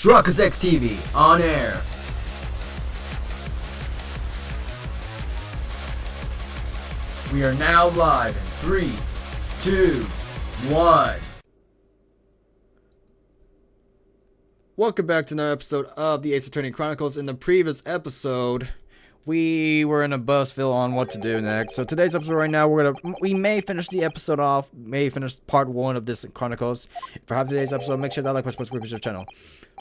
Chronicles TV on air. We are now live in 3, 2, 1. Welcome back to another episode of the Ace Attorney Chronicles. In the previous episode, we were in a buzzkill on what to do next. So today's episode right now, we may finish the episode off, may finish part 1 of this Chronicles. For half today's episode, make sure that like, subscribe to the channel.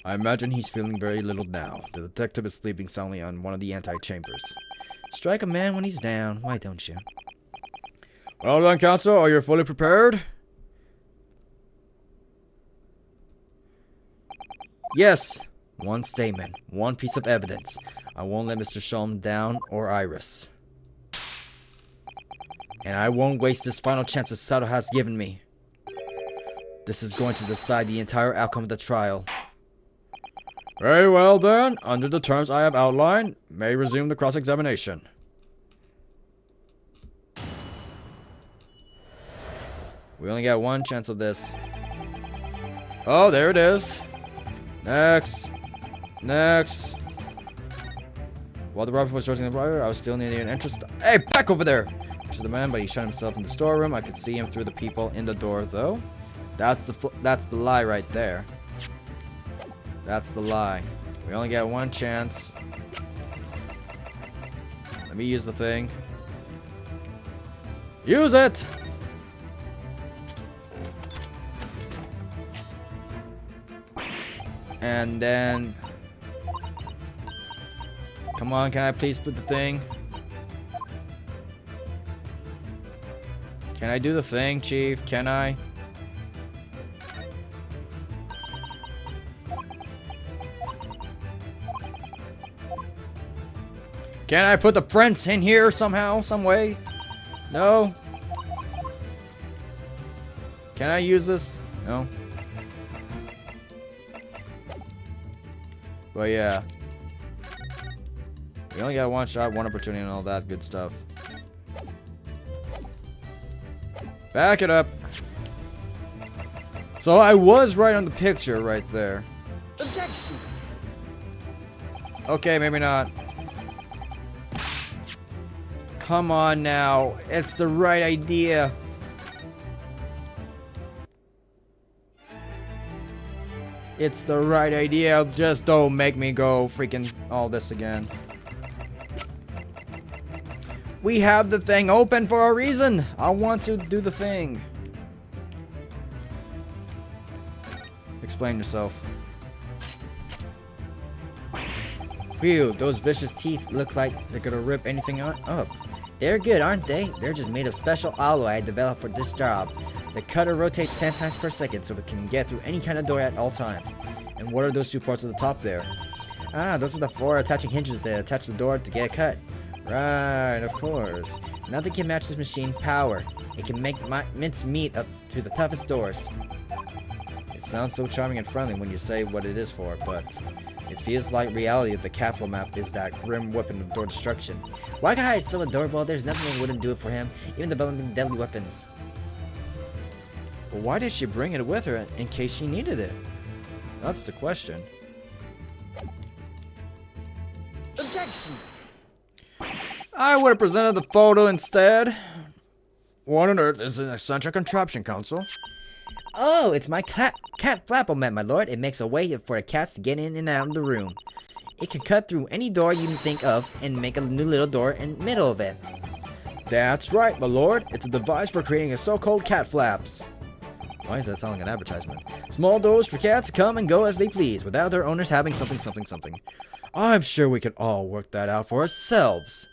I imagine he's feeling very little now. The detective is sleeping soundly on one of the anti-chambers. Strike a man when he's down, why don't you? Well done, counsel. Are you fully prepared? Yes. One statement. One piece of evidence. I won't let Mr. Sholm down or Iris. And I won't waste this final chance Susato has given me. This is going to decide the entire outcome of the trial. Very well then. Under the terms I have outlined, may resume the cross-examination. We only got one chance of this. Oh, there it is. Next. Next. While the robber was charging the robber, I was still near an entrance. Hey, back over there! To the man, but he shut himself in the storeroom. I could see him through the people in the door, though. That's the lie right there. That's the lie. We only got one chance. Let me use the thing. Use it! And then... Come on, can I please put the thing? Can I do the thing, Chief? Can I? Can I put the prints in here somehow, some way? No? Can I use this? No? But yeah. We only got one shot, one opportunity, and all that good stuff. Back it up. So I was right on the picture right there. Objection. Okay, maybe not. Come on now. It's the right idea. It's the right idea. Just don't make me go freaking all this again. We have the thing open for a reason. I want to do the thing. Explain yourself. Phew, those vicious teeth look like they're gonna rip anything up. They're good, aren't they? They're just made of special alloy I developed for this job. The cutter rotates 10 times per second so it can get through any kind of door at all times. And what are those two parts at the top there? Ah, those are the 4 attaching hinges that attach the door to get a cut. Right, of course. Nothing can match this machine power. It can make mince meat up to the toughest doors. It sounds so charming and friendly when you say what it is for, but it feels like reality if the capital map is that grim weapon of door destruction. Why guy is so adorable, there's nothing that wouldn't do it for him, even developing deadly weapons. But why did she bring it with her in case she needed it? That's the question. Objection. I would have presented the photo instead. What on earth is an eccentric contraption, Counsel? Oh, it's my cat flapomet, my lord. It makes a way for cats to get in and out of the room. It can cut through any door you can think of and make a new little door in the middle of it. That's right, my lord. It's a device for creating a so-called cat flaps. Why is that sounding like an advertisement? Small doors for cats to come and go as they please, without their owners having something. I'm sure we could all work that out for ourselves.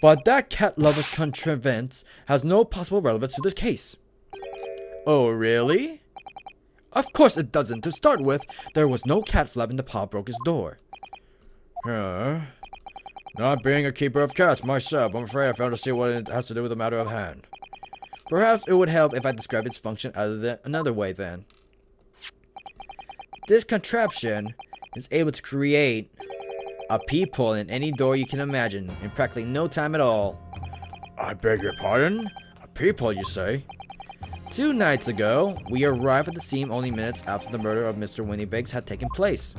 But that cat lover's contrivance has no possible relevance to this case. Oh, really? Of course it doesn't. To start with, there was no cat flap in the pawnbroker's door. Not being a keeper of cats myself, I'm afraid I failed to see what it has to do with the matter at hand. Perhaps it would help if I describe its function another way then. This contraption is able to create a peephole in any door you can imagine in practically no time at all. I beg your pardon? A peephole, you say? 2 nights ago, we arrived at the scene only minutes after the murder of Mr. Winniebags had taken place.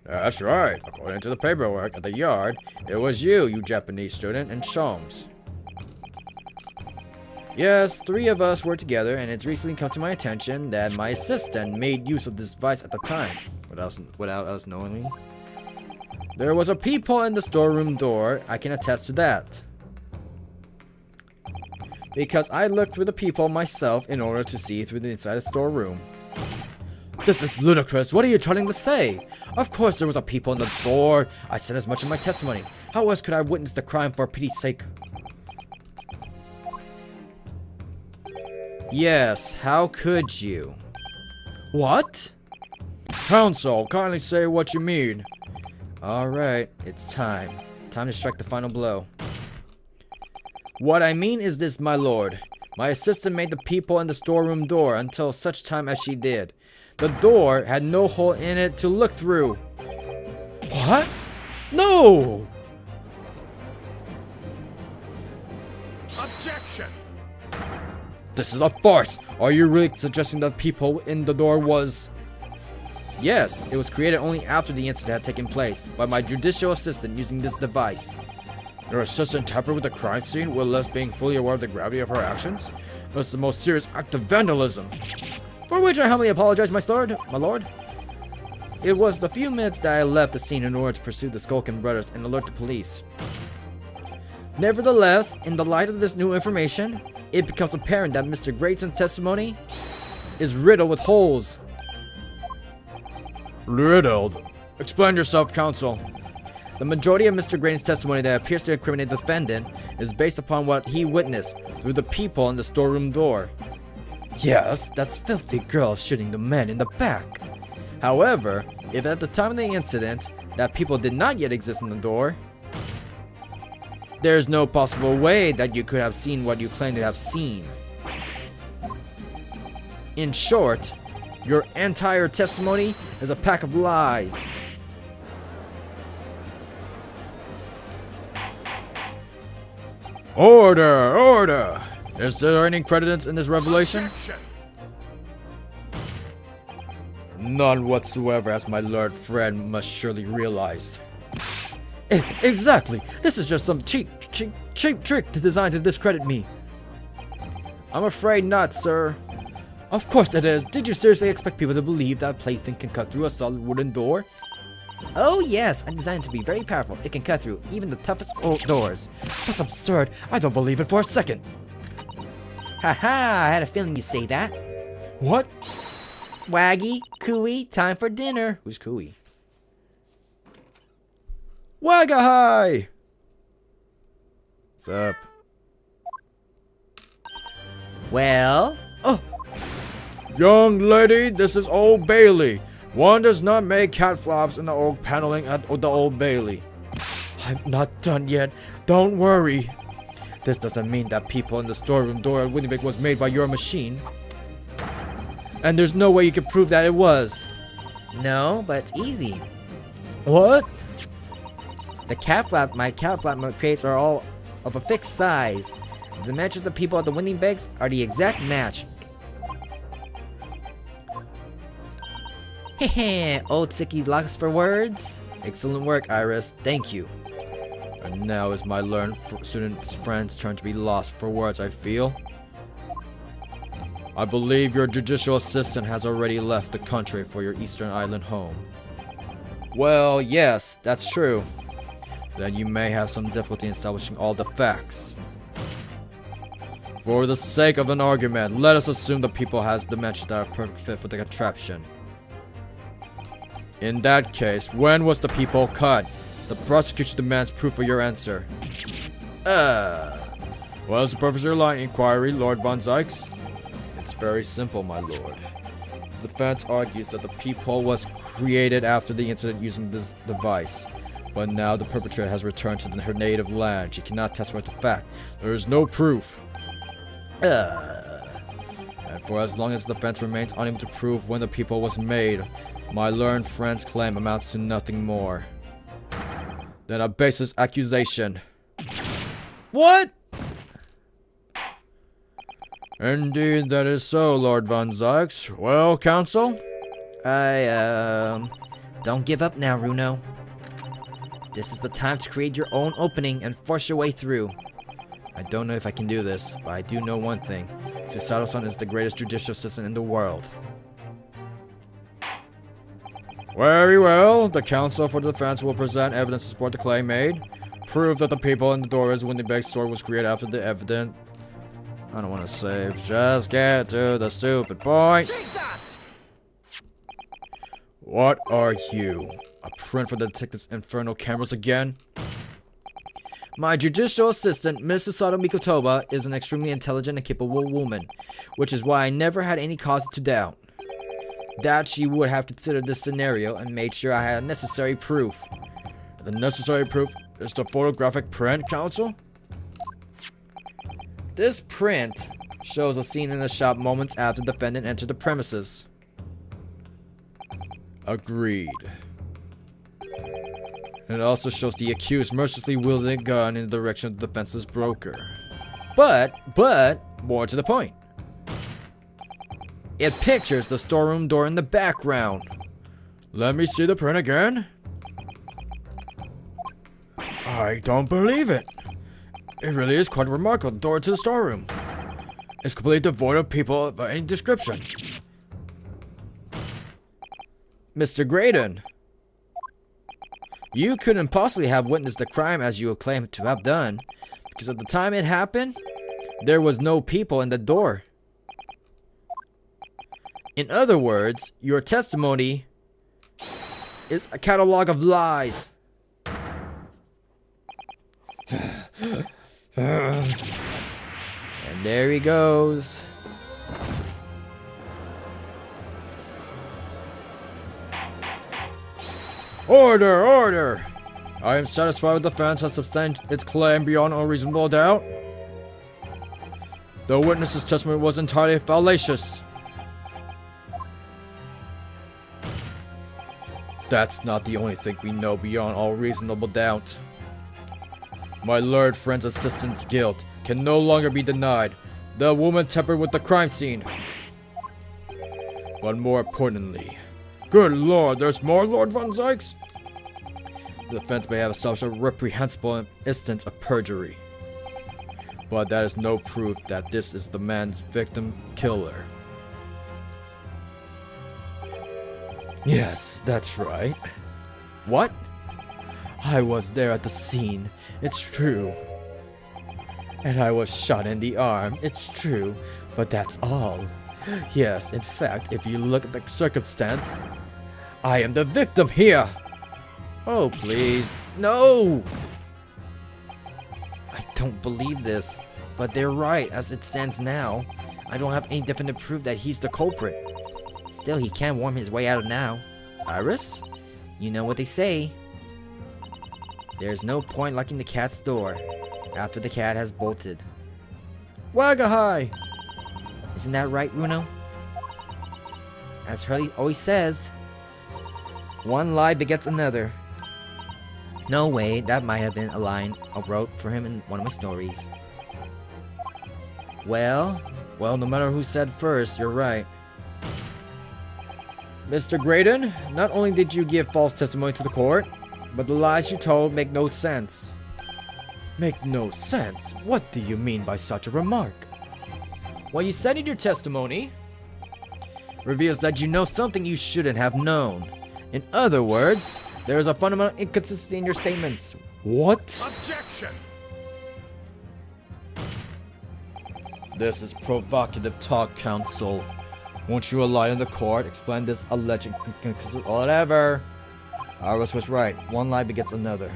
That's right. According to the paperwork at the yard, it was you Japanese student, and Sholmes. Yes, 3 of us were together, and it's recently come to my attention that my assistant made use of this device at the time, without us knowing. There was a peephole in the storeroom door. I can attest to that, because I looked through the peephole myself in order to see through the inside of the storeroom. This is ludicrous. What are you trying to say? Of course there was a peephole in the door. I said as much in my testimony. How else could I witness the crime for pity's sake? Yes, how could you? What? Counsel, kindly say what you mean. Alright, it's time. Time to strike the final blow. What I mean is this, my lord. My assistant made the peephole in the storeroom door until such time as she did. The door had no hole in it to look through. What? No! Objection! This is a farce! Are you really suggesting that the peephole in the door was... Yes, it was created only after the incident had taken place by my judicial assistant using this device. Your assistant tampered with the crime scene while less being fully aware of the gravity of her actions? That's the most serious act of vandalism. For which I humbly apologize, my lord. It was the few minutes that I left the scene in order to pursue the Skulkin brothers and alert the police. Nevertheless, in the light of this new information, it becomes apparent that Mr. Grayson's testimony is riddled with holes. Riddled? Explain yourself, counsel. The majority of Mr. Grayson's testimony that appears to incriminate the defendant is based upon what he witnessed through the peephole in the storeroom door. Yes, that's filthy girl shooting the man in the back. However, if at the time of the incident, that people did not yet exist in the door, there's no possible way that you could have seen what you claim to have seen. In short, your entire testimony is a pack of lies. Order! Order! Is there any credence in this revelation? Objection! None whatsoever, as my lord friend must surely realize. Exactly! This is just some cheap trick designed to discredit me. I'm afraid not, sir. Of course it is. Did you seriously expect people to believe that a plaything can cut through a solid wooden door? Oh yes, I designed it to be very powerful. It can cut through even the toughest old doors. That's absurd. I don't believe it for a second. Haha, I had a feeling you'd say that. What? Waggy, Cooey, time for dinner. Who's Cooey? Wagahai! What's up? Well? Oh! Young lady, this is Old Bailey. One does not make cat flaps in the oak paneling at the Old Bailey. I'm not done yet. Don't worry. This doesn't mean that people in the storeroom door at Winnipeg was made by your machine. And there's no way you can prove that it was. No, but it's easy. What? My cat flap crates are all of a fixed size. The dimensions of the people at the Winniebags are the exact match. Heh, old sicky locks for words. Excellent work, Iris. Thank you. And now is my learned student's friend's turn to be lost for words, I feel. I believe your judicial assistant has already left the country for your Eastern Island home. Well, yes, that's true. Then you may have some difficulty in establishing all the facts. For the sake of an argument, let us assume the people has dimensions that are a perfect fit for the contraption. In that case, when was the people cut? The prosecution demands proof of your answer. What is the purpose of your line inquiry, Lord Von Zykes? It's very simple, my lord. The defense argues that the peephole was created after the incident using this device. But now the perpetrator has returned to her native land. She cannot testify to fact. There is no proof. And for as long as the defense remains unable to prove when the peephole was made, my learned friend's claim amounts to nothing more than a baseless accusation. What? Indeed, that is so, Lord Von Zyx. Well, Counsel? Don't give up now, Runo. This is the time to create your own opening and force your way through. I don't know if I can do this, but I do know one thing. Susato-san is the greatest judicial assistant in the world. Very well. The counsel for the defense will present evidence to support the claim made. Prove that the people in the doorways when the big sword was created after the evident. I don't want to save. Just get to the stupid point. Take that! What are you? A print for the detective's infernal cameras again? My judicial assistant, Miss Susato Mikotoba, is an extremely intelligent and capable woman, which is why I never had any cause to doubt that she would have considered this scenario and made sure I had necessary proof. The necessary proof is the photographic print, Counsel? This print shows a scene in the shop moments after the defendant entered the premises. Agreed. And it also shows the accused mercilessly wielding a gun in the direction of the defense's broker. But, More to the point. it pictures the storeroom door in the background. Let me see the print again. I don't believe it. It really is quite remarkable. The door to the storeroom. It's completely devoid of people of any description. Mr. Graydon, you couldn't possibly have witnessed the crime as you claim to have done, because at the time it happened, there was no people in the door. In other words, your testimony is a catalog of lies. And there he goes. Order! Order! I am satisfied with the defense has sustained its claim beyond all reasonable doubt. The witness's testimony was entirely fallacious. That's not the only thing we know beyond all reasonable doubt. My learned friend's assistant's guilt can no longer be denied. The woman tampered with the crime scene. But more importantly, good lord, there's more, Lord Von Zyx? The defense may have established a reprehensible instance of perjury. But that is no proof that this is the man's victim killer. Yes, that's right. What? I was there at the scene. It's true. And I was shot in the arm. It's true. But that's all. Yes, in fact, if you look at the circumstance, I am the victim here. Oh, please. No! I don't believe this. But they're right, as it stands now. I don't have any definite proof that he's the culprit. Still, he can worm his way out of now. Iris? You know what they say. There's no point locking the cat's door after the cat has bolted. Wagahai! Isn't that right, Runo? As Hurley always says, one lie begets another. No way, that might have been a line I wrote for him in one of my stories. Well, no matter who said first, you're right. Mr. Graydon, not only did you give false testimony to the court, but the lies you told make no sense. Make no sense? What do you mean by such a remark? what you said in your testimony reveals that you know something you shouldn't have known. In other words, there is a fundamental inconsistency in your statements. What? Objection! This is provocative talk, counsel. Won't you lie in the court, explain this alleged inconsistency? Whatever. Iris was right. One lie begets another.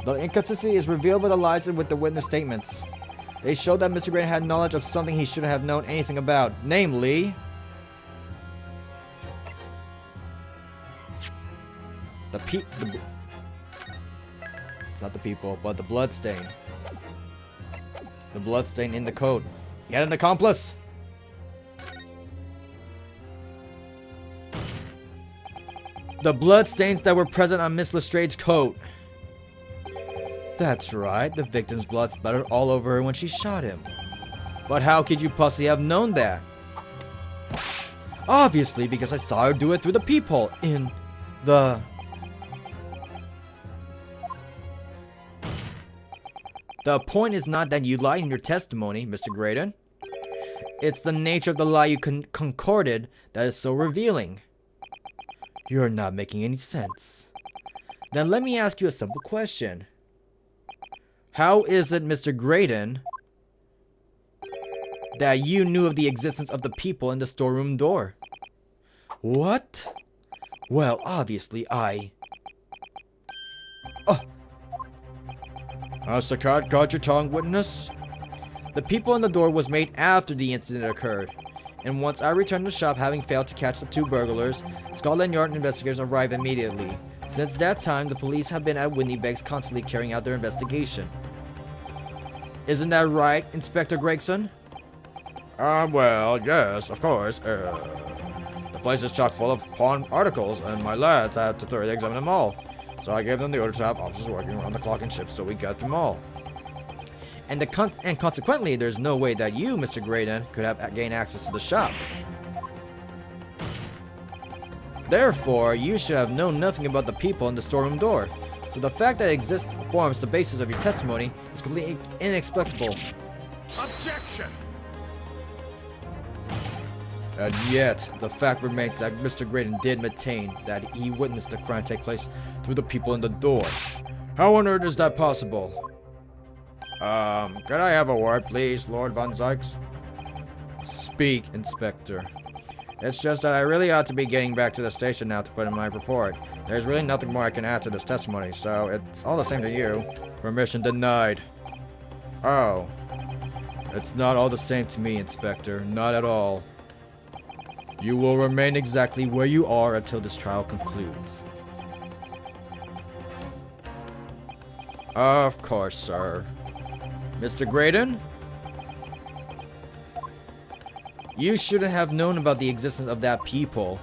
The inconsistency is revealed by the lies with the witness statements. They show that Mr. Gray had knowledge of something he shouldn't have known anything about, namely it's not the people, but the blood stain. The blood stain in the coat. He had an accomplice. the blood stains that were present on Miss Lestrade's coat. That's right. The victim's blood splattered all over her when she shot him. But how could you possibly have known that? Obviously, because I saw her do it through the peephole in the... The point is not that you lied in your testimony, Mr. Graydon. It's the nature of the lie you concorded that is so revealing. You're not making any sense. Then let me ask you a simple question. How is it, Mr. Graydon, that you knew of the existence of the people in the storeroom door? What? Well, obviously Has the cat got your tongue, witness? The people in the door was made after the incident occurred, and once I returned to the shop having failed to catch the two burglars, Scotland Yard investigators arrived immediately. Since that time, the police have been at Winnipegs constantly carrying out their investigation. Isn't that right, Inspector Gregson? Well, yes, of course. The place is chock full of pawn articles, and my lads had to thoroughly examine them all. So I gave them the order to have officers working around the clock and shifts so we got them all. And consequently, there's no way that you, Mr. Graydon, could have gained access to the shop. Therefore, you should have known nothing about the people in the storeroom door. So the fact that it exists forms the basis of your testimony is completely inexplicable. Objection! And yet, the fact remains that Mr. Graydon did maintain that he witnessed the crime take place through the people in the door. How on earth is that possible? Could I have a word, please, Lord Von Zykes? Speak, Inspector. It's just that I really ought to be getting back to the station now to put in my report. There's really nothing more I can add to this testimony, so it's all the same to you. Permission denied. Oh. It's not all the same to me, Inspector. Not at all. You will remain exactly where you are until this trial concludes. Of course, sir. Mr. Graydon? You shouldn't have known about the existence of that people.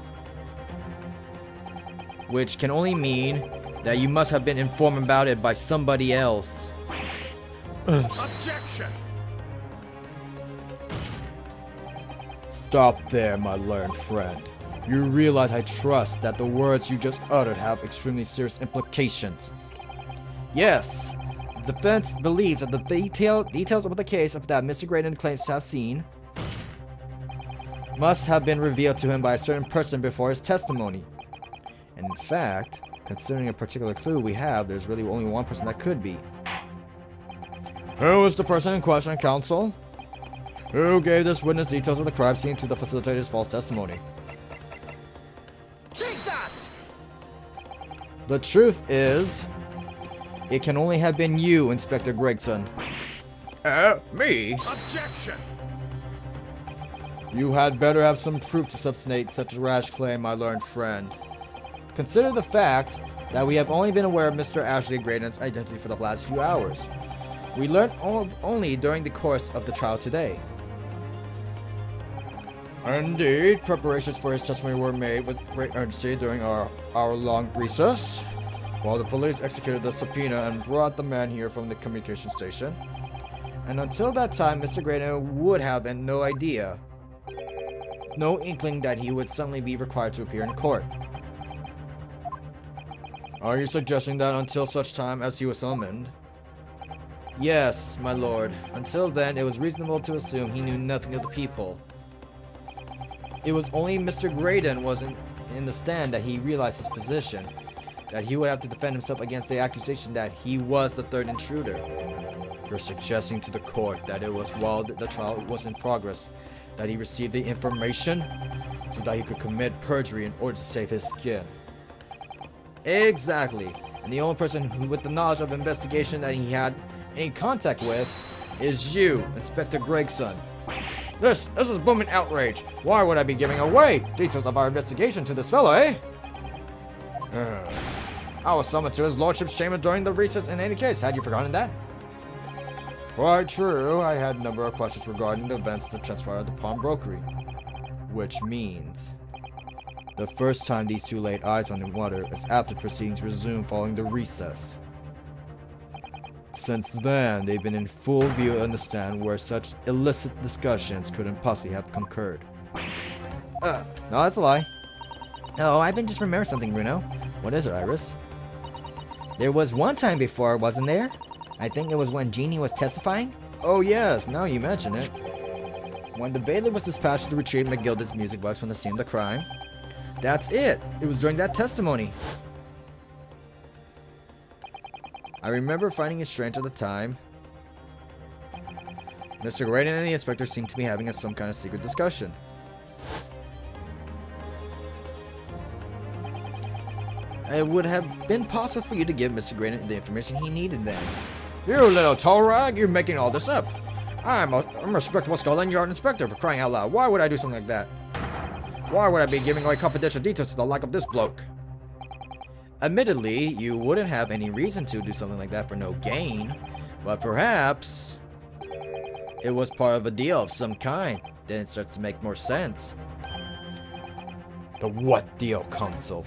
Which can only mean that you must have been informed about it by somebody else. Objection! Stop there, my learned friend. You realize I trust that the words you just uttered have extremely serious implications. Yes, the defense believes that the details of the case that Mr. Graydon claims to have seen must have been revealed to him by a certain person before his testimony. And in fact, considering a particular clue we have, there's really only one person that could be. Who is the person in question, counsel? Who gave this witness details of the crime scene to facilitate his false testimony? Take that! The truth is, it can only have been you, Inspector Gregson. Me? Objection! You had better have some proof to substantiate such a rash claim, my learned friend. Consider the fact that we have only been aware of Mr. Ashley Graydon's identity for the last few hours. We learned only during the course of the trial today. Indeed, preparations for his testimony were made with great urgency during our hour-long recess, while the police executed the subpoena and brought the man here from the communication station. And until that time, Mr. Graydon would have no idea, no inkling that he would suddenly be required to appear in court. Are you suggesting that until such time as he was summoned? Yes, my lord. Until then, it was reasonable to assume he knew nothing of the people. It was only Mr. Graydon was in the stand that he realized his position, that he would have to defend himself against the accusation that he was the third intruder. You're suggesting to the court that it was while the trial was in progress that he received the information so that he could commit perjury in order to save his skin. Exactly. And the only person who, with the knowledge of investigation that he had any contact with is you, Inspector Gregson. This is blooming outrage. Why would I be giving away details of our investigation to this fellow, eh? I was summoned to his lordship's chamber during the recess in any case. Had you forgotten that? Quite true. I had a number of questions regarding the events that transpired at the pawnbrokery. Which means the first time these two laid eyes on the water is after proceedings resumed following the recess. Since then, they've been in full view to understand where such illicit discussions couldn't possibly have concurred. No, that's a lie. Oh, I've been just remembering something, Bruno. What is it, Iris? There was one time before, wasn't there? I think it was when Jeannie was testifying. Oh yes, now you mention it. When the bailiff was dispatched to retrieve McGilded's music box from the scene of the crime. That's it! It was during that testimony. I remember finding it strange at the time. Mr. Graydon and the inspector seemed to be having some kind of secret discussion. It would have been possible for you to give Mr. Graydon the information he needed then. You little toe rag, you're making all this up. I'm a respectable Scotland Yard inspector, for crying out loud. Why would I do something like that? Why would I be giving away confidential details to the like of this bloke? Admittedly, you wouldn't have any reason to do something like that for no gain, but perhaps it was part of a deal of some kind. Then it starts to make more sense. The what deal, Consul?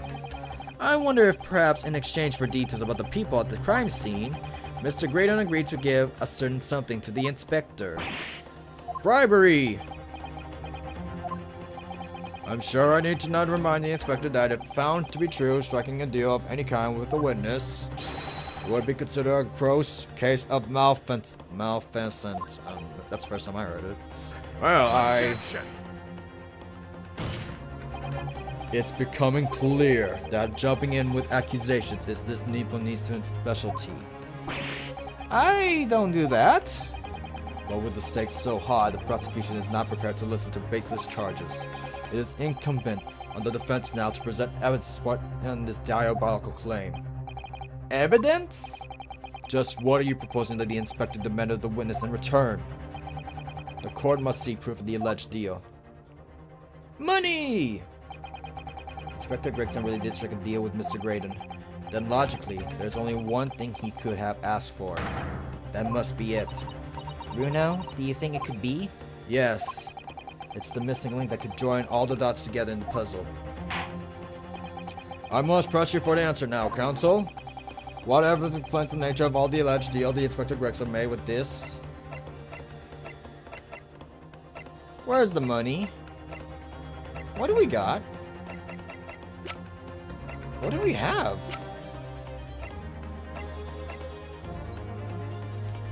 I wonder if perhaps in exchange for details about the people at the crime scene, Mr. Graydon agreed to give a certain something to the inspector. Bribery! I'm sure I need to not remind the inspector that if found to be true, striking a deal of any kind with a witness would be considered a gross case of malfeasance. That's the first time I heard it. Well, It's becoming clear that jumping in with accusations is this Nipponese specialty. I don't do that. But with the stakes so high, the prosecution is not prepared to listen to baseless charges. It is incumbent on the defense now to present evidence on this diabolical claim. Evidence? Just what are you proposing that the inspector demand of the witness in return? The court must see proof of the alleged deal. Money! Inspector Gregson really did strike a deal with Mr. Graydon. Then logically, there's only one thing he could have asked for. That must be it. Bruno, do you think it could be? Yes. It's the missing link that could join all the dots together in the puzzle. I must press you for the answer now, counsel. What evidence explains the nature of all the alleged deal the Inspector Gregson made with this? Where's the money? What do we got? What do we have?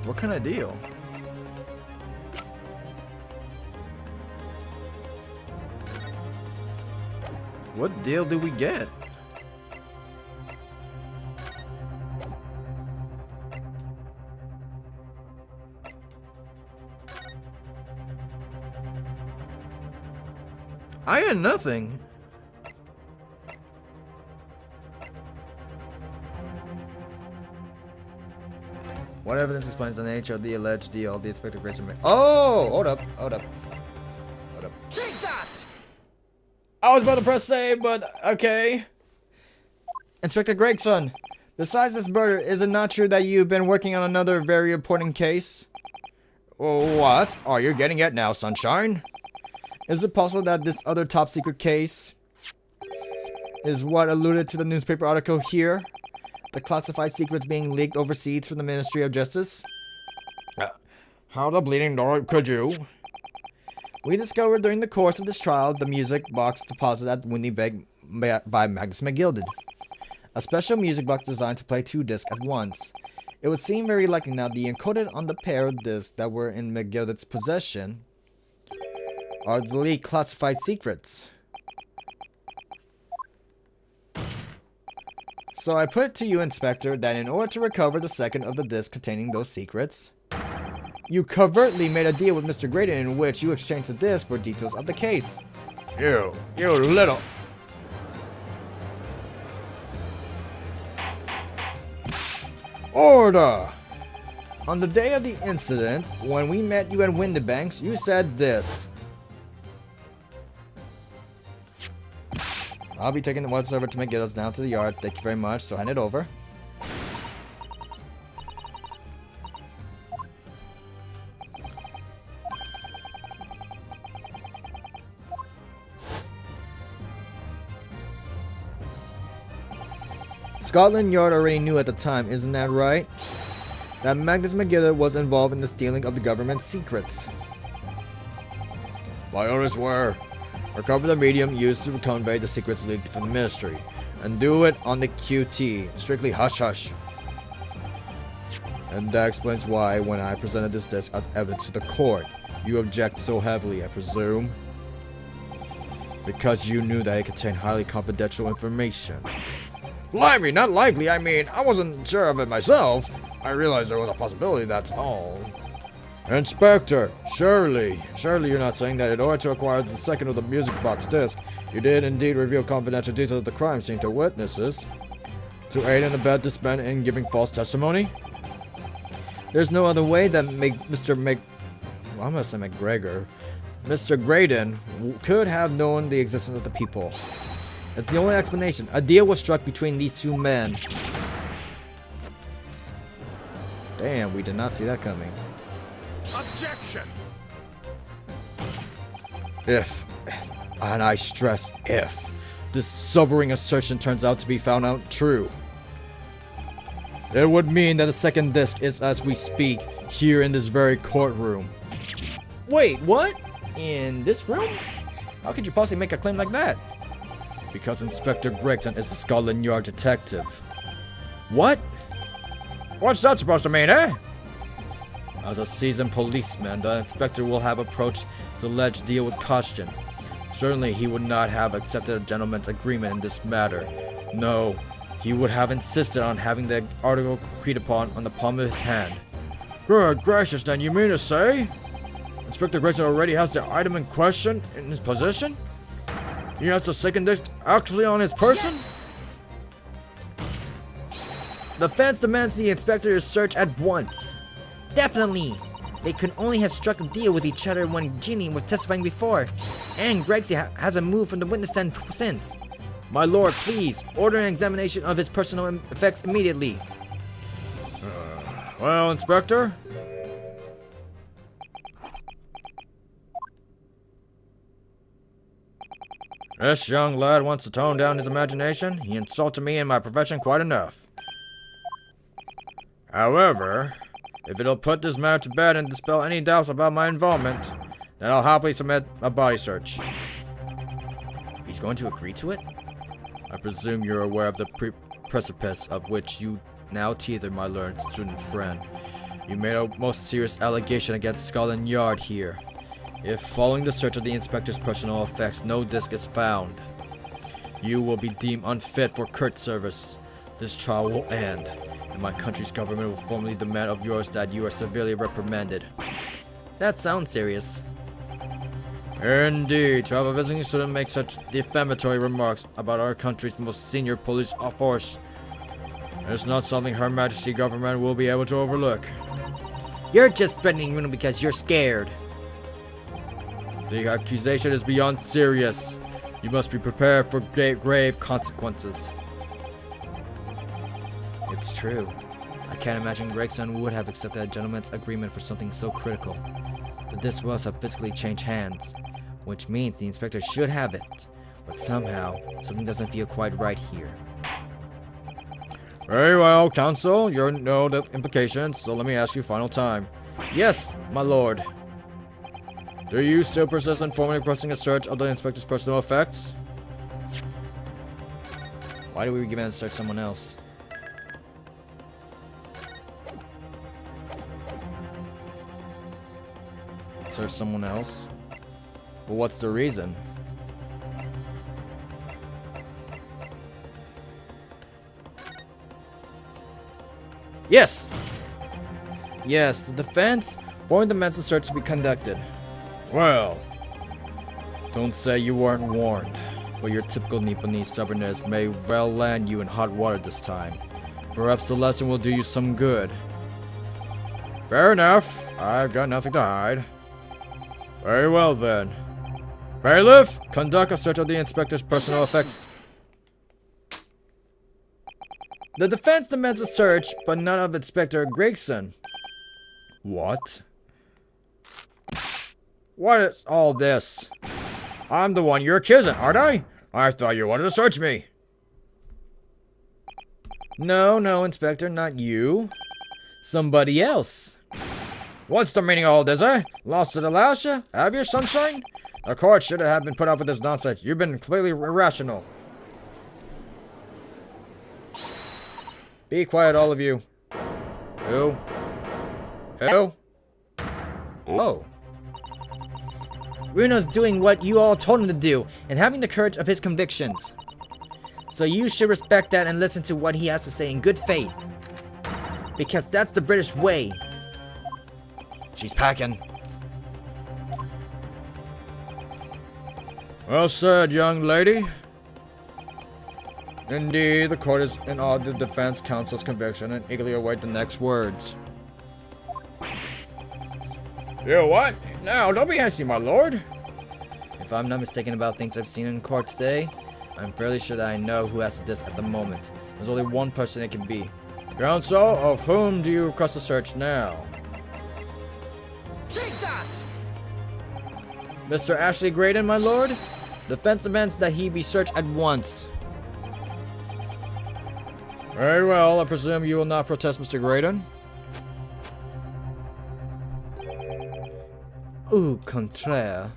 What kind of deal? What deal do we get? I had nothing. What evidence explains the nature of the alleged deal the Inspector Grayson made? Oh, hold up. Take that! I was about to press save, but okay. Inspector Gregson, besides this murder, is it not true that you've been working on another very important case? What are you getting at now, Sunshine? Is it possible that this other top secret case is what alluded to the newspaper article here? The classified secrets being leaked overseas from the Ministry of Justice? How the bleeding Lord could you? We discovered during the course of this trial the music box deposited at Winnipeg by Magnus McGilded. A special music box designed to play 2 discs at once. It would seem very likely now the encoded on the pair of discs that were in McGilded's possession are the leaked classified secrets. So I put it to you, Inspector, that in order to recover the second of the discs containing those secrets, you covertly made a deal with Mr. Graydon in which you exchanged the disc for details of the case. You little... Order! On the day of the incident, when we met you at Windibanks, you said this. I'll be taking the whatsoever to get us down to the yard. Thank you very much. So hand it over. Scotland Yard already knew at the time, isn't that right? that Magnus McGill was involved in the stealing of the government's secrets. My orders were recover the medium used to convey the secrets leaked from the ministry, and do it on the QT, strictly hush-hush. And that explains why, when I presented this disc as evidence to the court, you object so heavily, I presume? Because you knew that it contained highly confidential information. Blimey, not likely. I mean, I wasn't sure of it myself. I realized there was a possibility, that's all. Inspector, surely you're not saying that in order to acquire the second of the music box disc, you did indeed reveal confidential details of the crime scene to witnesses, to aid and abet this man in giving false testimony? There's no other way that Mr. Graydon could have known the existence of the people. It's the only explanation. A deal was struck between these two men. Damn, we did not see that coming. Objection! If, and I stress if, this sobering assertion turns out to be found out true, it would mean that the second disc is, as we speak, here in this very courtroom. Wait, what? In this room? How could you possibly make a claim like that? Because Inspector Gregson is the Scotland Yard detective. What? What's that supposed to mean, eh? As a seasoned policeman, the inspector will have approached his alleged deal with caution. Certainly he would not have accepted a gentleman's agreement in this matter. No, he would have insisted on having the article agreed upon on the palm of his hand. Good gracious, then you mean to say Inspector Grayson already has the item in question in his possession? He has the second disc actually on his person? Yes! The fence demands the inspector's search at once. Definitely. They could only have struck a deal with each other when Ginny was testifying before, and Gregson hasn't moved from the witness stand since. My lord, please, order an examination of his personal effects immediately. Well, Inspector? This young lad wants to tone down his imagination. He insulted me and my profession quite enough. However, if it'll put this matter to bed and dispel any doubts about my involvement, then I'll happily submit a body search. He's going to agree to it? I presume you're aware of the precipice of which you now tether, my learned student friend. You made a most serious allegation against Scotland Yard here. If, following the search of the inspector's personal effects, no disc is found, you will be deemed unfit for court service. This trial will end, and my country's government will formally demand of yours that you are severely reprimanded. That sounds serious. Indeed, to have a visiting student make such defamatory remarks about our country's most senior police force is not something Her Majesty government will be able to overlook. You're just threatening me because you're scared. The accusation is beyond serious. You must be prepared for grave consequences. It's true. I can't imagine Gregson would have accepted a gentleman's agreement for something so critical. The disc must have physically changed hands, which means the inspector should have it. But somehow, something doesn't feel quite right here. Very well, counsel. You know the implications, so let me ask you final time. Yes, my lord. Do you still persist in formally requesting a search of the inspector's personal effects? Why do we give him to search someone else? Search someone else? But what's the reason? Yes! Yes, the defense warned the men's search to be conducted. Well, Don't say you weren't warned, but your typical Nipponese stubbornness may well land you in hot water this time. Perhaps the lesson will do you some good. fair enough. I've got nothing to hide. Very well then. Bailiff, conduct a search of the inspector's personal effects. The defense demands a search, but none of Inspector Gregson. What? What is all this? I'm the one you're accusing, aren't I? I thought you wanted to search me. No, Inspector, not you. Somebody else. What's the meaning of all this, eh? Lost to the Lasha? Have you, sunshine? The court should have been put up with this nonsense. You've been completely irrational. Be quiet, all of you. Who? Who? Oh. Runo's doing what you all told him to do, and having the courage of his convictions. So you should respect that and listen to what he has to say in good faith. Because that's the British way. She's packing. Well said, young lady. Indeed, the court is in awe of the defense counsel's conviction and eagerly await the next words. You what? Now, don't be hasty, my lord. If I'm not mistaken about things I've seen in court today, I'm fairly sure that I know who has this at the moment. There's only one person it can be. Counsel, of whom do you request a search now? Take that! Mr. Ashley Graydon, my lord. Defense demands that he be searched at once. Very well, I presume you will not protest, Mr. Graydon. Au contraire.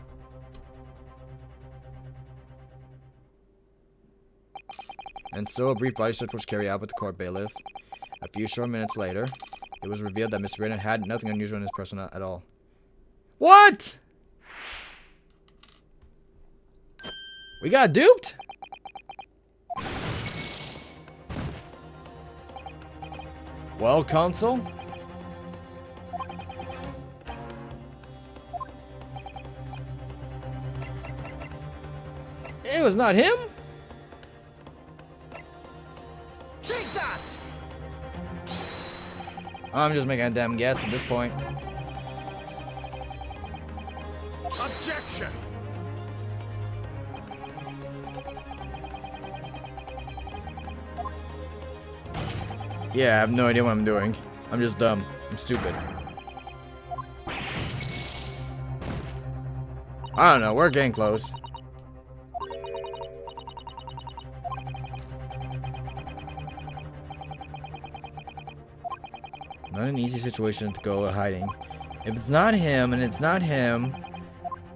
And so a brief body search was carried out with the court bailiff. A few short minutes later, it was revealed that Mr. Graydon had nothing unusual in his person at all. What? We got duped? Well, counsel? It was not him? Take that! I'm just making a damn guess at this point. Objection! Yeah, I have no idea what I'm doing. I'm just dumb. I'm stupid. I don't know, we're getting close. Not an easy situation to go hiding. If it's not him, and it's not him,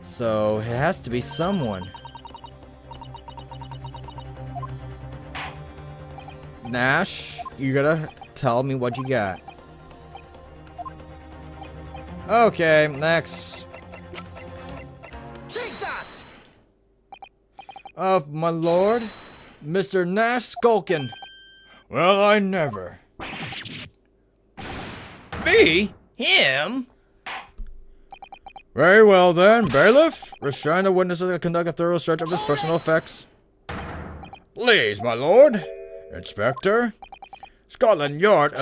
so it has to be someone. Nash, you gotta tell me what you got. Okay, next. Take that! My lord, Mr. Nash Skulkin. Well, I never. Me? Him? Very well then, bailiff. Restrain the witnesses to conduct a thorough search of his personal effects. Please, my lord. Inspector. Scotland Yard,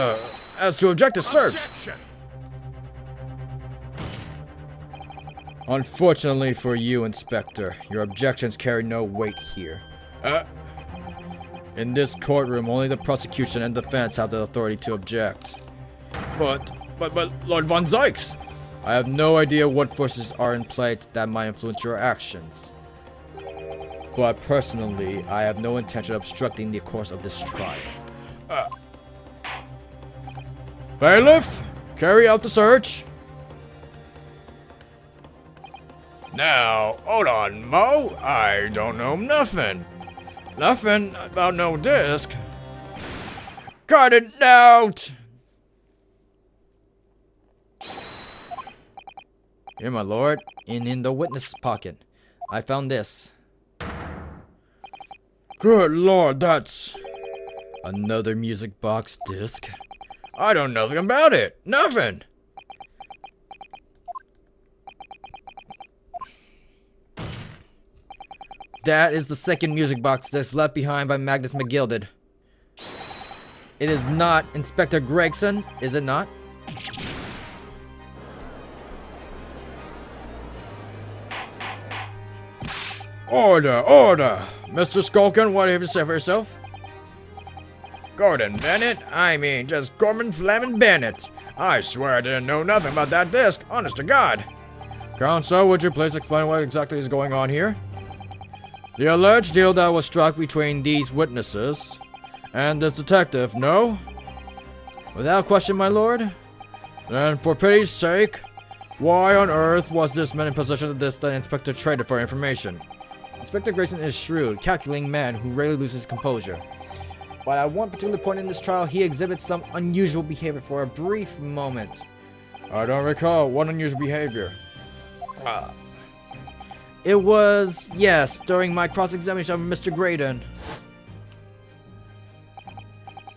as to object to search. Objection! Unfortunately for you, Inspector, your objections carry no weight here. In this courtroom, only the prosecution and defense have the authority to object. But Lord Von Zykes, I have no idea what forces are in play that might influence your actions. But personally, I have no intention of obstructing the course of this trial. Bailiff, carry out the search. Now, hold on, Mo. I don't know nothing. Nothing about no disc. Cut it out! Here, my lord, in the witness pocket. I found this. Good lord, that's... Another music box disc. I don't know nothing about it. Nothing. That is the second music box disc left behind by Magnus McGilded. It is not Inspector Gregson, is it not? Order, order! Mr. Skulkin, what have you to say for yourself? Gordon Bennett? I mean, just Gorman Flamin' Bennett. I swear I didn't know nothing about that disc, honest to God. Counsel, would you please explain what exactly is going on here? The alleged deal that was struck between these witnesses and this detective, no? Without question, my lord. Then, for pity's sake, why on earth was this man in possession of this that Inspector traded for information? Inspector Grayson is shrewd, calculating man who rarely loses composure. But at one particular point in this trial, he exhibits some unusual behavior for a brief moment. I don't recall what unusual behavior. It was, yes, during my cross-examination of Mr. Graydon.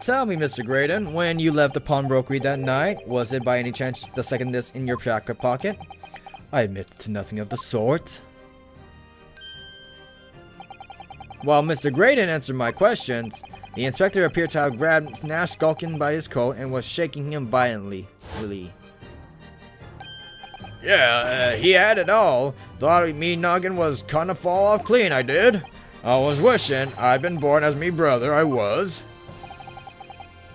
Tell me, Mr. Graydon, when you left the pawnbrokery that night, was it by any chance the second disc in your jacket pocket? I admit to nothing of the sort. While Mr. Graydon answered my questions, the inspector appeared to have grabbed Nash Skulkin by his coat and was shaking him violently. Yeah, he had it all. Thought me noggin was gonna fall off clean, I did. I was wishing I'd been born as me brother, I was.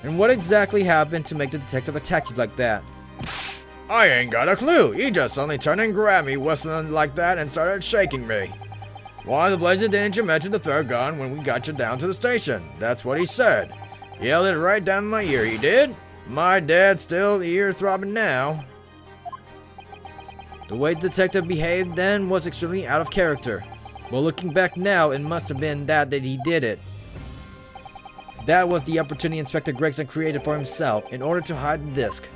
And what exactly happened to make the detective attack you like that? I ain't got a clue. He just suddenly turned and grabbed me, whistling like that, and started shaking me. Why the blazer didn't you mention the third gun when we got you down to the station? That's what he said. Yelled it right down in my ear, he did. My dad's still ear throbbing now. The way the detective behaved then was extremely out of character. But looking back now, it must have been that he did it. That was the opportunity Inspector Gregson created for himself in order to hide the disc.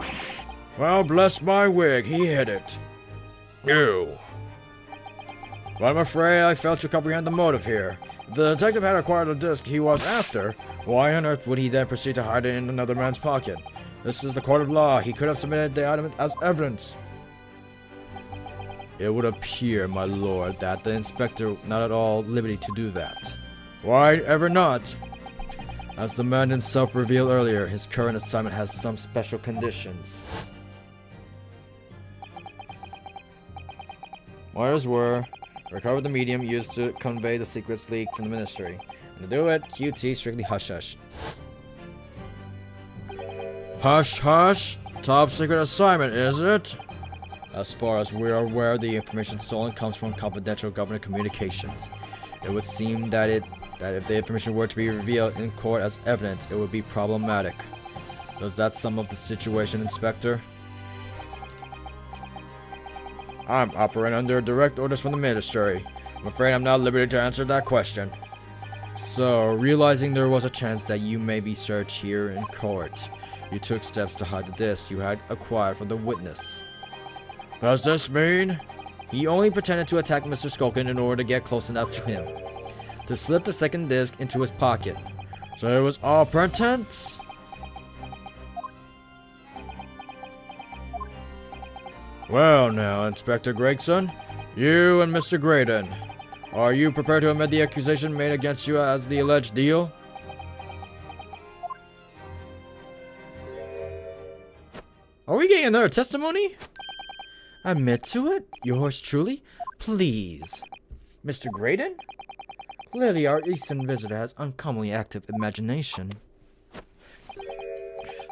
Well, bless my wig, he hid it. You. But I'm afraid I failed to comprehend the motive here. If the detective had acquired the disc he was after, why on earth would he then proceed to hide it in another man's pocket? This is the court of law. He could have submitted the item as evidence. It would appear, my lord, that the inspector not at all liberty to do that. Why ever not? As the man himself revealed earlier, his current assignment has some special conditions. Orders were recover the medium used to convey the secrets leaked from the ministry. And to do it, QT strictly hush-hush. Hush-hush? Top secret assignment, is it? As far as we are aware, the information stolen comes from confidential government communications. It would seem that if the information were to be revealed in court as evidence, it would be problematic. Does that sum up the situation, Inspector? I'm operating under direct orders from the ministry. I'm afraid I'm not at liberty to answer that question. So, realizing there was a chance that you may be searched here in court, you took steps to hide the disc you had acquired from the witness. Does this mean? He only pretended to attack Mr. Skulkin in order to get close enough to him, to slip the second disc into his pocket. So it was all pretense? Well now, Inspector Gregson, you and Mr. Graydon, are you prepared to admit the accusation made against you as the alleged deal? Are we getting another testimony? Admit to it? Yours truly? Please. Mr. Graydon? Clearly our eastern visitor has uncommonly active imagination.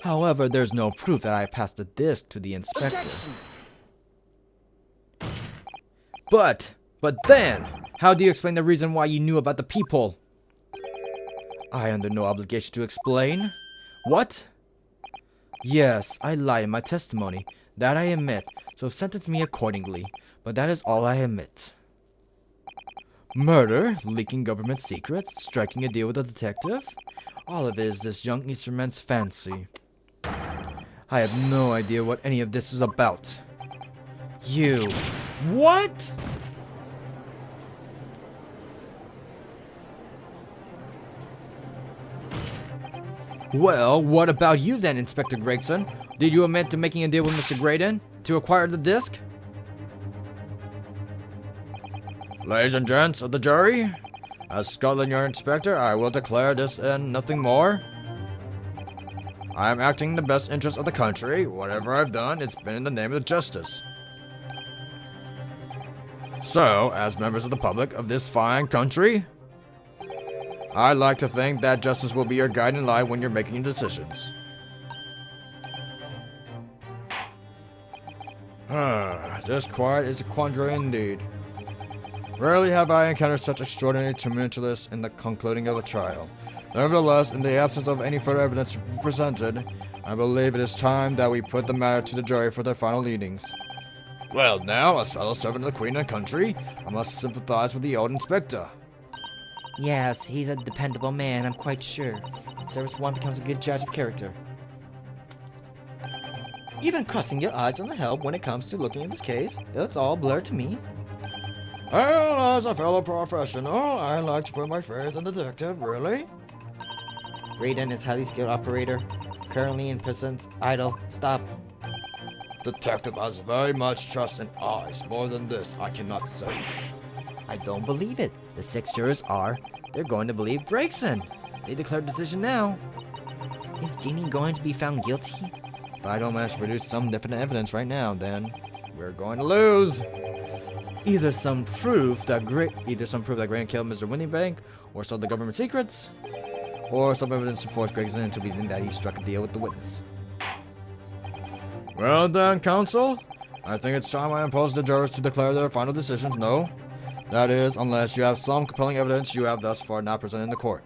However, there's no proof that I passed the disc to the inspector. Objection! But then, how do you explain the reason why you knew about the peephole? I under no obligation to explain. What? Yes, I lied in my testimony. That I admit, so sentence me accordingly. But that is all I admit. Murder, leaking government secrets, striking a deal with a detective? All of it is this young Easterman's fancy. I have no idea what any of this is about. You. What? Well, what about you then, Inspector Gregson? Did you admit to making a deal with Mr. Graydon to acquire the disc? Ladies and gents of the jury, as Scotland Yard Inspector, I will declare this and nothing more. I am acting in the best interest of the country. Whatever I've done, it's been in the name of justice. So, as members of the public of this fine country, I'd like to think that justice will be your guiding light when you're making your decisions. This quiet is a quandary indeed. Rarely have I encountered such extraordinary tumultuousness in the concluding of a trial. Nevertheless, in the absence of any further evidence presented, I believe it is time that we put the matter to the jury for their final leadings. Well, now, as fellow servant of the Queen and country, I must sympathize with the old inspector. Yes, he's a dependable man, I'm quite sure. Service 1 becomes a good judge of character. Even crossing your eyes on the help when it comes to looking at this case, it's all blurred to me. Well, as a fellow professional, I like to put my faith in the detective, really. Raiden is highly skilled operator. Currently in prison, idle. Stop. Detective has very much trust in eyes. More than this, I cannot say. I don't believe it. The 6 jurors they're going to believe Gregson. They declared decision now. Is Genie going to be found guilty? If I don't manage to produce some definite evidence right now, then we're going to lose. Either some proof that Grant killed Mr. Windybank, or stole the government secrets, or some evidence to force Gregson into believing that he struck a deal with the witness. Well then, counsel, I think it's time I impose the jurors to declare their final decisions. No, that is, unless you have some compelling evidence you have thus far not presented in the court.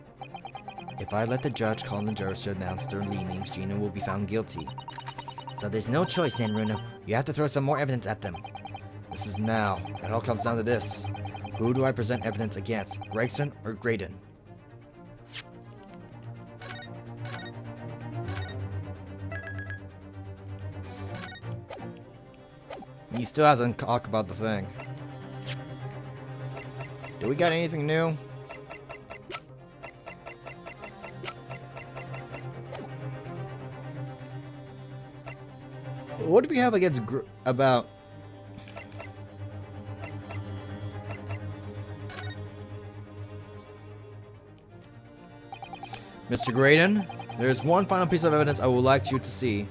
If I let the judge call on the jurors to announce their leanings, Gina will be found guilty. So there's no choice then, Runa. You have to throw some more evidence at them. This is now. It all comes down to this. Who do I present evidence against, Gregson or Graydon? He still hasn't talked about the thing. Do we got anything new? What do we have against about? Mr. Graydon, there's one final piece of evidence I would like you to see.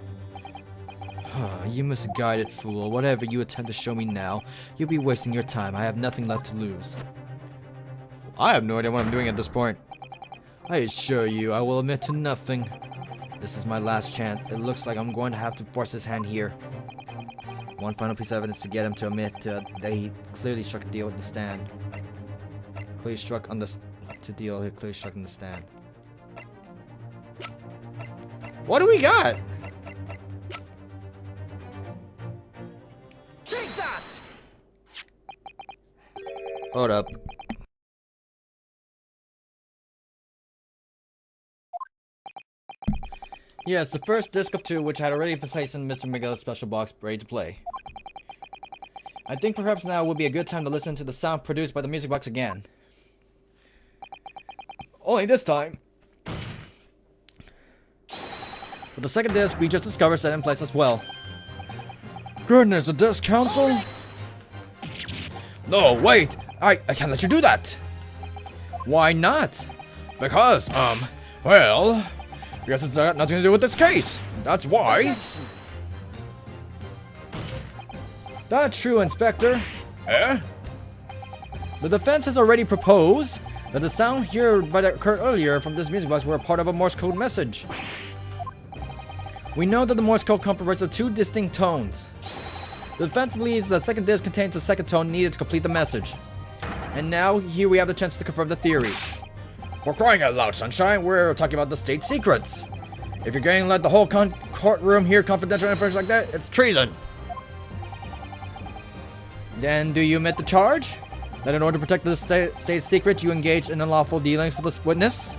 You misguided fool. Whatever you attempt to show me now, you'll be wasting your time. I have nothing left to lose. I have no idea what I'm doing at this point. I assure you, I will admit to nothing. This is my last chance. It looks like I'm going to have to force his hand here. One final piece of evidence to get him to admit that he clearly struck a deal with the stand. Clearly struck on the stand. What do we got? Take that! Hold up. Yes, the first disc of 2, which had already been placed in Mr. Miguel's special box, ready to play. I think perhaps now would be a good time to listen to the sound produced by the music box again. Only this time, with the second disc we just discovered set in place as well. Goodness, a disc, counsel? No, wait! I can't let you do that! Why not? Because, well... Because it's got nothing to do with this case. That's why. That's true, Inspector. Eh? The defense has already proposed that the sound that occurred earlier from this music box were a part of a Morse code message. We know that the Morse code comprises of 2 distinct tones. The defense believes that the second disc contains the second tone needed to complete the message. And now, here we have the chance to confirm the theory. For crying out loud, Sunshine, we're talking about the state secrets. If you're going to let the whole courtroom hear confidential information like that, it's treason. Then do you admit the charge? That in order to protect the state secret, you engaged in unlawful dealings with this witness?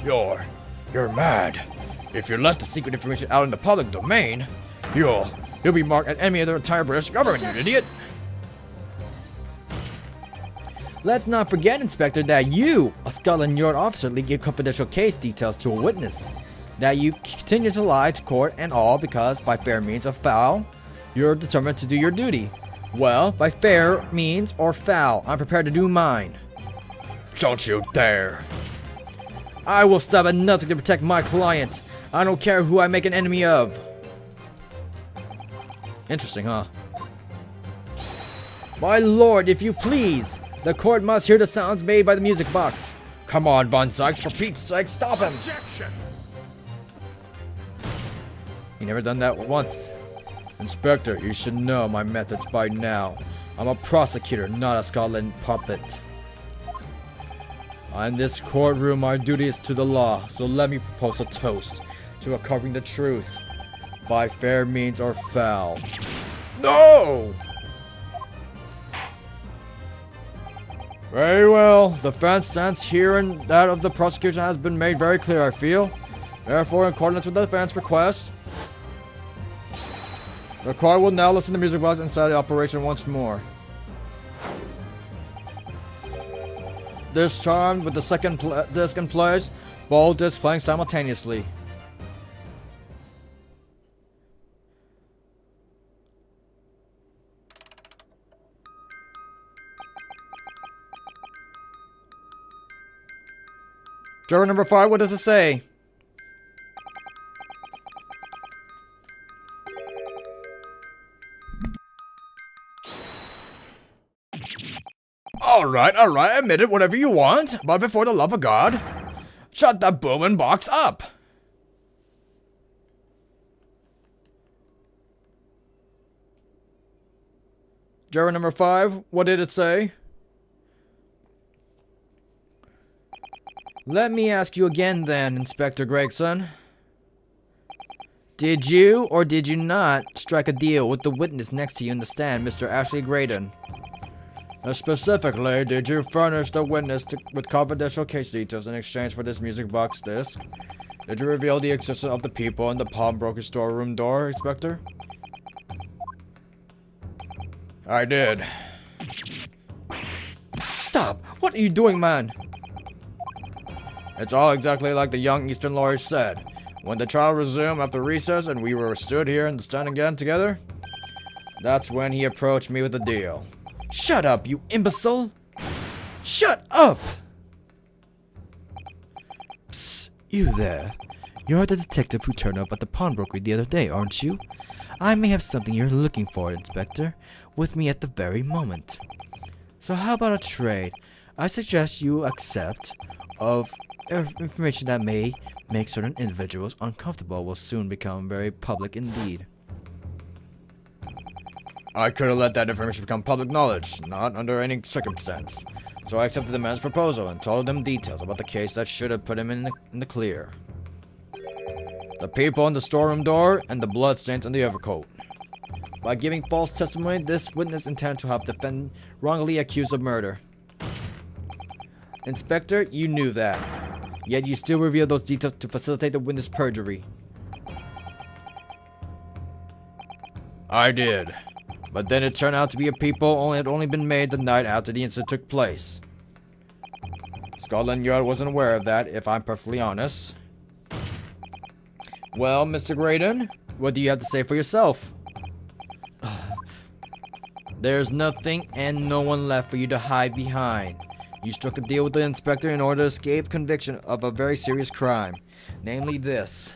You're mad. If you let the secret information out in the public domain, you'll be marked an enemy of the entire British government, you idiot. Let's not forget, Inspector, that you, a Scotland Yard officer, leaked confidential case details to a witness. That you continue to lie to court and all because, by fair means or foul, you're determined to do your duty. Well, by fair means or foul, I'm prepared to do mine. Don't you dare. I will stop at nothing to protect my client. I don't care who I make an enemy of. Interesting, huh? My lord, if you please. The court must hear the sounds made by the music box. Come on, Von Sykes, for Pete's sake, stop him! Objection! He never done that once. Inspector, you should know my methods by now. I'm a prosecutor, not a Scotland puppet. In this courtroom, my duty is to the law, so let me propose a toast to uncovering the truth. by fair means or foul. No! Very well. The defense stance here and that of the prosecution has been made very clear, I feel. Therefore, in accordance with the defense request, the court will now listen to music box and start the operation once more. This time, with the second disc in place, both discs playing simultaneously. Juror number 5, what does it say? Alright, admit it, whatever you want. But before the love of God, shut that booming box up. Juror number 5, what did it say? Let me ask you again then, Inspector Gregson. Did you or did you not strike a deal with the witness next to you in the stand, Mr. Ashley Graydon? Specifically, did you furnish the witness with confidential case details in exchange for this music box disc? Did you reveal the existence of the people in the pawnbroker storeroom door, Inspector? I did. Stop! What are you doing, man? It's all exactly like the young Eastern lawyer said. When the trial resumed after recess and we were stood here in the stand again together, that's when he approached me with a deal. Shut up, you imbecile! Shut up! Psst, you there. You're the detective who turned up at the pawnbroker the other day, aren't you? I may have something you're looking for, Inspector, with me at the very moment. So how about a trade? I suggest you accept of information that may make certain individuals uncomfortable will soon become very public indeed. I could have let that information become public knowledge, not under any circumstance. So I accepted the man's proposal and told him details about the case that should have put him in the clear. The people in the storeroom door and the bloodstains on the overcoat. By giving false testimony, this witness intended to have the defendant wrongly accused of murder. Inspector, you knew that. Yet you still revealed those details to facilitate the witness' perjury. I did. But then it turned out to be a people had only been made the night after the incident took place. Scotland Yard wasn't aware of that, if I'm perfectly honest. Well, Mr. Graydon, what do you have to say for yourself? There's nothing and no one left for you to hide behind. You struck a deal with the inspector in order to escape conviction of a very serious crime. Namely this.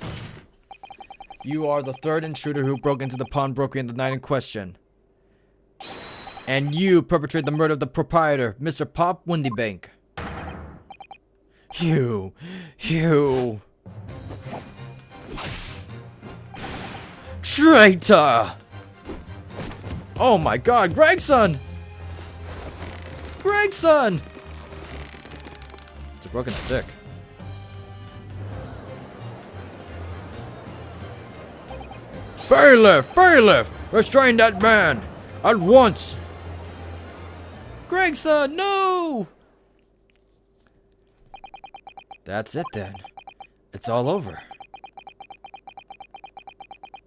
You are the third intruder who broke into the pawnbroker in the night in question. And you perpetrated the murder of the proprietor, Mr. Pop Windybank. You. Traitor! Oh my god, Gregson! Gregson! It's a broken stick. Bailiff! Restrain that man! At once! Gregson, no! That's it then. It's all over.